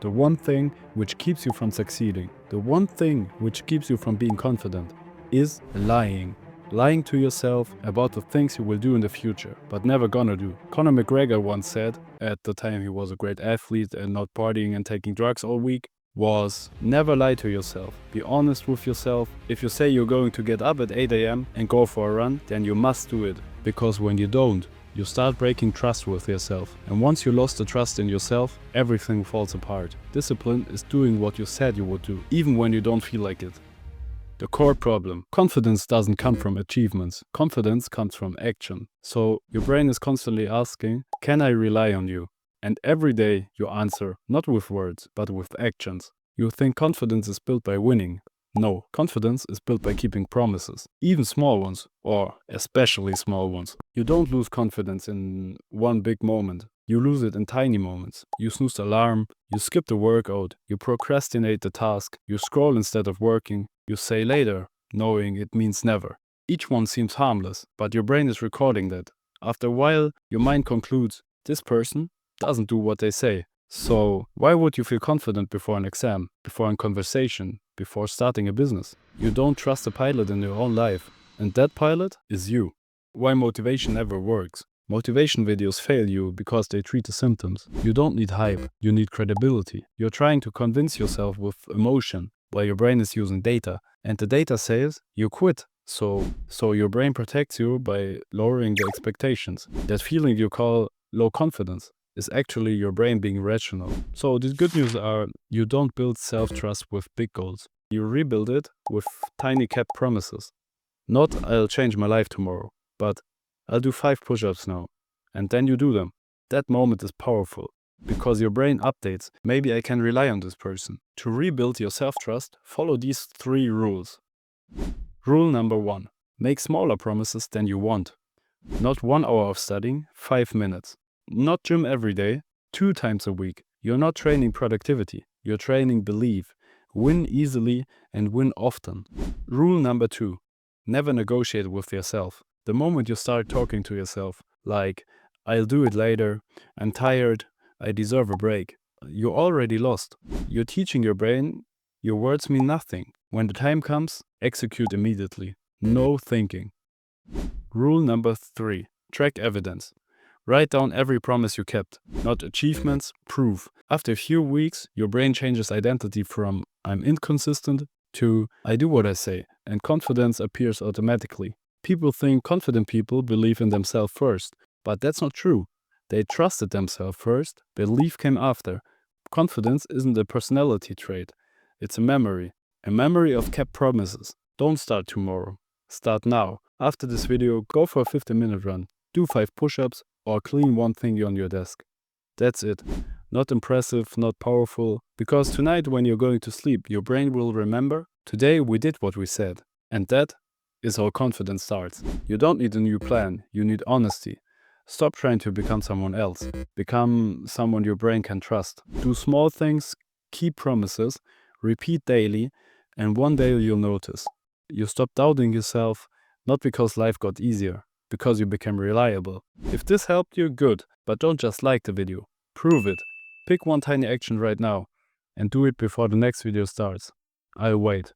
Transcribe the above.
The one thing which keeps you from succeeding, the one thing which keeps you from being confident, is lying. Lying to yourself about the things you will do in the future, but never gonna do. Conor McGregor once said, at the time he was a great athlete and not partying and taking drugs all week, was never lie to yourself. Be honest with yourself. If you say you're going to get up at 8 a.m. and go for a run, then you must do it. Because when you don't, you start breaking trust with yourself. And once you lost the trust in yourself, everything falls apart. Discipline is doing what you said you would do, even when you don't feel like it. The core problem. Confidence doesn't come from achievements. Confidence comes from action. So your brain is constantly asking, can I rely on you? And every day you answer, not with words, but with actions. You think confidence is built by winning. No, confidence is built by keeping promises, even small ones, or especially small ones. You don't lose confidence in one big moment. You lose it in tiny moments. You snooze the alarm, you skip the workout, you procrastinate the task, you scroll instead of working, you say later, knowing it means never. Each one seems harmless, but your brain is recording that. After a while, your mind concludes, this person doesn't do what they say. So why would you feel confident before an exam, before a conversation, before starting a business? You don't trust a pilot in your own life, and that pilot is you. Why motivation never works? Motivation videos fail you because they treat the symptoms. You don't need hype, you need credibility. You're trying to convince yourself with emotion, while your brain is using data. And the data says you quit. So your brain protects you by lowering the expectations. That feeling you call low confidence is actually your brain being rational. So the good news are, you don't build self-trust with big goals. You rebuild it with tiny kept promises. Not I'll change my life tomorrow, but I'll do 5 push-ups now. And then you do them. That moment is powerful, because your brain updates, maybe I can rely on this person. To rebuild your self-trust, follow these 3 rules. Rule number 1. Make smaller promises than you want. Not 1 hour of studying, 5 minutes. Not gym every day, 2 times a week. You're not training productivity, you're training belief. Win easily and win often. Rule number 2. Never negotiate with yourself. The moment you start talking to yourself, like, I'll do it later, I'm tired, I deserve a break, you're already lost. You're teaching your brain your words mean nothing. When the time comes, execute immediately. No thinking. Rule number 3. Track evidence. Write down every promise you kept, not achievements, proof. After a few weeks, your brain changes identity from I'm inconsistent to I do what I say, and confidence appears automatically. People think confident people believe in themselves first, but that's not true. They trusted themselves first, belief came after. Confidence isn't a personality trait, it's a memory of kept promises. Don't start tomorrow, start now. After this video, go for a 15-minute run, do 5 push-ups, or clean one thing on your desk. That's it. Not impressive, not powerful, because tonight when you're going to sleep, your brain will remember, today we did what we said. And that is how confidence starts. You don't need a new plan, you need honesty. Stop trying to become someone else. Become someone your brain can trust. Do small things, keep promises, repeat daily, and one day you'll notice. You stop doubting yourself, not because life got easier, because you became reliable. If this helped you, good, but don't just like the video. Prove it. Pick one tiny action right now, and do it before the next video starts. I'll wait.